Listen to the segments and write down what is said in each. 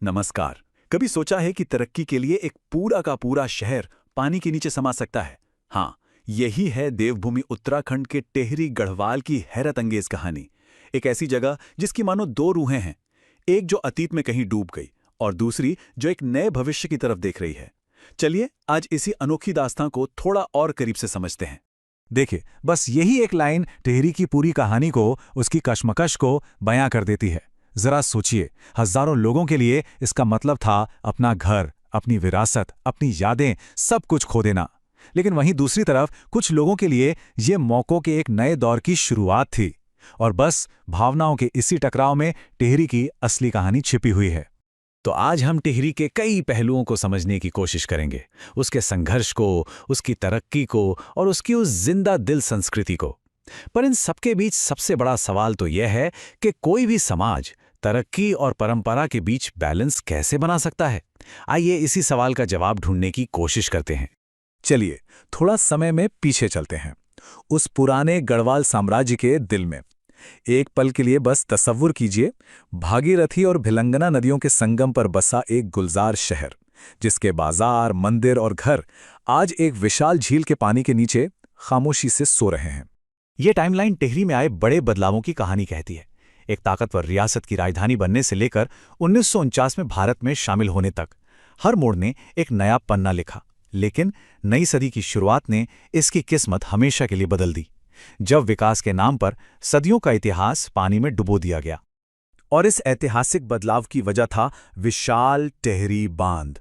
नमस्कार। कभी सोचा है कि तरक्की के लिए एक पूरा का पूरा शहर पानी के नीचे समा सकता है? हाँ, यही है देवभूमि उत्तराखंड के टेहरी गढ़वाल की हैरत अंगेज कहानी। एक ऐसी जगह जिसकी मानो दो रूहें हैं, एक जो अतीत में कहीं डूब गई और दूसरी जो एक नए भविष्य की तरफ देख रही है। चलिए आज इसी अनोखी दास्तां को थोड़ा और करीब से समझते हैं। देखिए, बस यही एक लाइन टेहरी की पूरी कहानी को, उसकी कश्मकश को बयां कर देती है। जरा सोचिए, हजारों लोगों के लिए इसका मतलब था अपना घर, अपनी विरासत, अपनी यादें, सब कुछ खो देना। लेकिन वहीं दूसरी तरफ कुछ लोगों के लिए ये मौकों के एक नए दौर की शुरुआत थी। और बस भावनाओं के इसी टकराव में टेहरी की असली कहानी छिपी हुई है। तो आज हम टिहरी के कई पहलुओं को समझने की कोशिश करेंगे, उसके संघर्ष को, उसकी तरक्की को और उसकी उस जिंदा दिल संस्कृति को। पर इन सबके बीच सबसे बड़ा सवाल तो यह है कि कोई भी समाज तरक्की और परंपरा के बीच बैलेंस कैसे बना सकता है। आइए इसी सवाल का जवाब ढूंढने की कोशिश करते हैं। चलिए थोड़ा समय में पीछे चलते हैं, उस पुराने गढ़वाल साम्राज्य के दिल में। एक पल के लिए बस तसव्वुर कीजिए, भागीरथी और भिलंगना नदियों के संगम पर बसा एक गुलजार शहर, जिसके बाजार, मंदिर और घर आज एक विशाल झील के पानी के नीचे खामोशी से सो रहे हैं। ये टाइमलाइन टिहरी में आए बड़े बदलावों की कहानी कहती है। एक ताकतवर रियासत की राजधानी बनने से लेकर 1949 में भारत में शामिल होने तक हर मोड़ ने एक नया पन्ना लिखा। लेकिन नई सदी की शुरुआत ने इसकी किस्मत हमेशा के लिए बदल दी, जब विकास के नाम पर सदियों का इतिहास पानी में डुबो दिया गया। और इस ऐतिहासिक बदलाव की वजह था विशाल टेहरी बांध।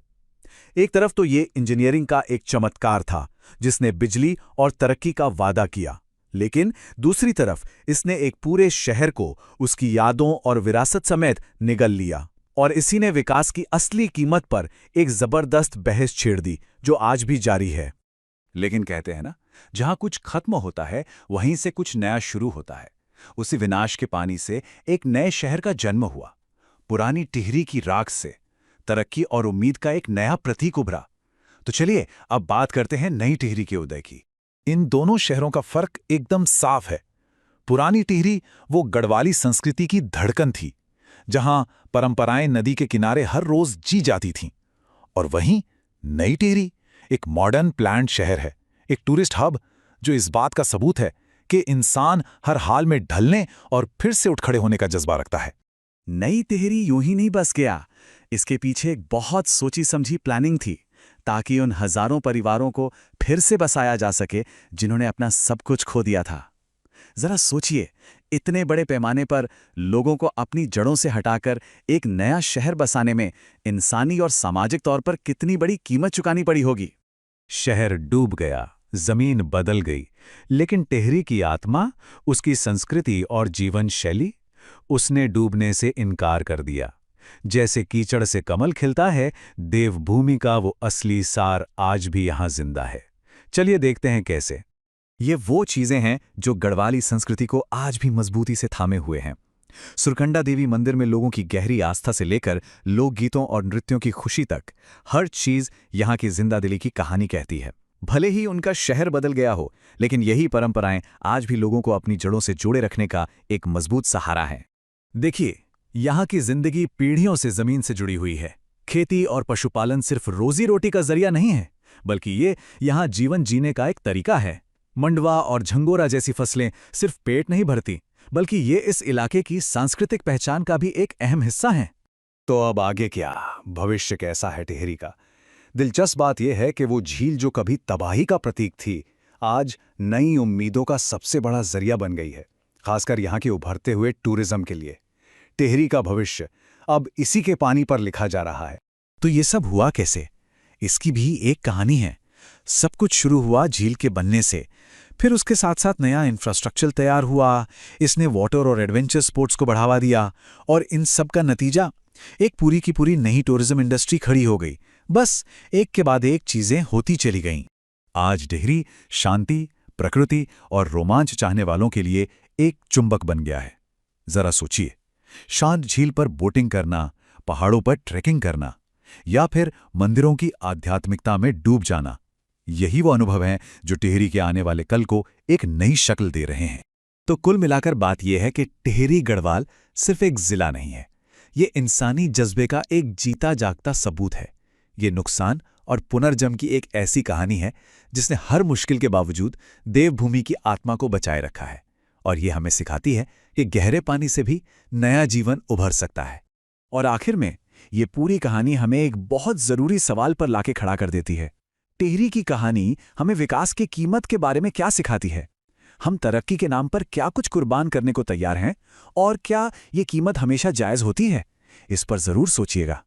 एक तरफ तो ये इंजीनियरिंग का एक चमत्कार था, जिसने बिजली और तरक्की का वादा किया, लेकिन दूसरी तरफ इसने एक पूरे शहर को उसकी यादों और विरासत समेत निगल लिया। और इसी ने विकास की असली कीमत पर एक जबरदस्त बहस छेड़ दी, जो आज भी जारी है। लेकिन कहते हैं ना, जहां कुछ खत्म होता है वहीं से कुछ नया शुरू होता है। उसी विनाश के पानी से एक नए शहर का जन्म हुआ। पुरानी टिहरी की राख से तरक्की और उम्मीद का एक नया प्रतीक उभरा। तो चलिए अब बात करते हैं नई टिहरी के उदय की। इन दोनों शहरों का फर्क एकदम साफ है। पुरानी टिहरी वो गढ़वाली संस्कृति की धड़कन थी, जहां परंपराएं नदी के किनारे हर रोज जी जाती थीं। और वहीं नई टिहरी एक मॉडर्न प्लान्ड शहर है, एक टूरिस्ट हब, जो इस बात का सबूत है कि इंसान हर हाल में ढलने और फिर से उठ खड़े होने का जज्बा रखता है। नई टिहरी यूं ही नहीं बस गया, इसके पीछे एक बहुत सोची समझी प्लानिंग थी, ताकि उन हजारों परिवारों को फिर से बसाया जा सके जिन्होंने अपना सब कुछ खो दिया था। जरा सोचिए, इतने बड़े पैमाने पर लोगों को अपनी जड़ों से हटाकर एक नया शहर बसाने में इंसानी और सामाजिक तौर पर कितनी बड़ी कीमत चुकानी पड़ी होगी। शहर डूब गया, जमीन बदल गई, लेकिन टिहरी की आत्मा, उसकी संस्कृति और जीवन शैली, उसने डूबने से इनकार कर दिया। जैसे कीचड़ से कमल खिलता है, देवभूमि का वो असली सार आज भी यहां जिंदा है। चलिए देखते हैं कैसे। ये वो चीजें हैं जो गढ़वाली संस्कृति को आज भी मजबूती से थामे हुए हैं। सुरकंडा देवी मंदिर में लोगों की गहरी आस्था से लेकर लोकगीतों और नृत्यों की खुशी तक, हर चीज यहाँ की जिंदादिली की कहानी कहती है। भले ही उनका शहर बदल गया हो, लेकिन यही परंपराएं आज भी लोगों को अपनी जड़ों से जोड़े रखने का एक मजबूत सहारा है। देखिए, यहाँ की जिंदगी पीढ़ियों से जमीन से जुड़ी हुई है। खेती और पशुपालन सिर्फ रोजी रोटी का जरिया नहीं है, बल्कि ये यहाँ जीवन जीने का एक तरीका है। मंडवा और झंगोरा जैसी फसलें सिर्फ पेट नहीं भरती, बल्कि ये इस इलाके की सांस्कृतिक पहचान का भी एक अहम हिस्सा हैं। तो अब आगे क्या, भविष्य कैसा है टिहरी का? दिलचस्प बात यह है कि वो झील जो कभी तबाही का प्रतीक थी, आज नई उम्मीदों का सबसे बड़ा जरिया बन गई है, खासकर यहाँ के उभरते हुए टूरिज्म के लिए। टिहरी का भविष्य अब इसी के पानी पर लिखा जा रहा है। तो ये सब हुआ कैसे? इसकी भी एक कहानी है। सब कुछ शुरू हुआ झील के बनने से, फिर उसके साथ साथ नया इंफ्रास्ट्रक्चर तैयार हुआ। इसने वाटर और एडवेंचर स्पोर्ट्स को बढ़ावा दिया, और इन सब का नतीजा एक पूरी की पूरी नई टूरिज्म इंडस्ट्री खड़ी हो गई। बस एक के बाद एक चीजें होती चली गईं। आज टिहरी शांति, प्रकृति और रोमांच चाहने वालों के लिए एक चुंबक बन गया है। जरा सोचिए, शांत झील पर बोटिंग करना, पहाड़ों पर ट्रैकिंग करना, या फिर मंदिरों की आध्यात्मिकता में डूब जाना, यही वो अनुभव हैं जो टिहरी के आने वाले कल को एक नई शक्ल दे रहे हैं। तो कुल मिलाकर बात यह है कि टिहरी गढ़वाल सिर्फ एक जिला नहीं है, ये इंसानी जज्बे का एक जीता जागता सबूत है। ये नुकसान और पुनर्जन्म की एक ऐसी कहानी है जिसने हर मुश्किल के बावजूद देवभूमि की आत्मा को बचाए रखा है, और ये हमें सिखाती है कि गहरे पानी से भी नया जीवन उभर सकता है। और आखिर में ये पूरी कहानी हमें एक बहुत जरूरी सवाल पर लाके खड़ा कर देती है। टिहरी की कहानी हमें विकास की कीमत के बारे में क्या सिखाती है? हम तरक्की के नाम पर क्या कुछ कुर्बान करने को तैयार हैं, और क्या ये कीमत हमेशा जायज होती है? इस पर जरूर सोचिएगा।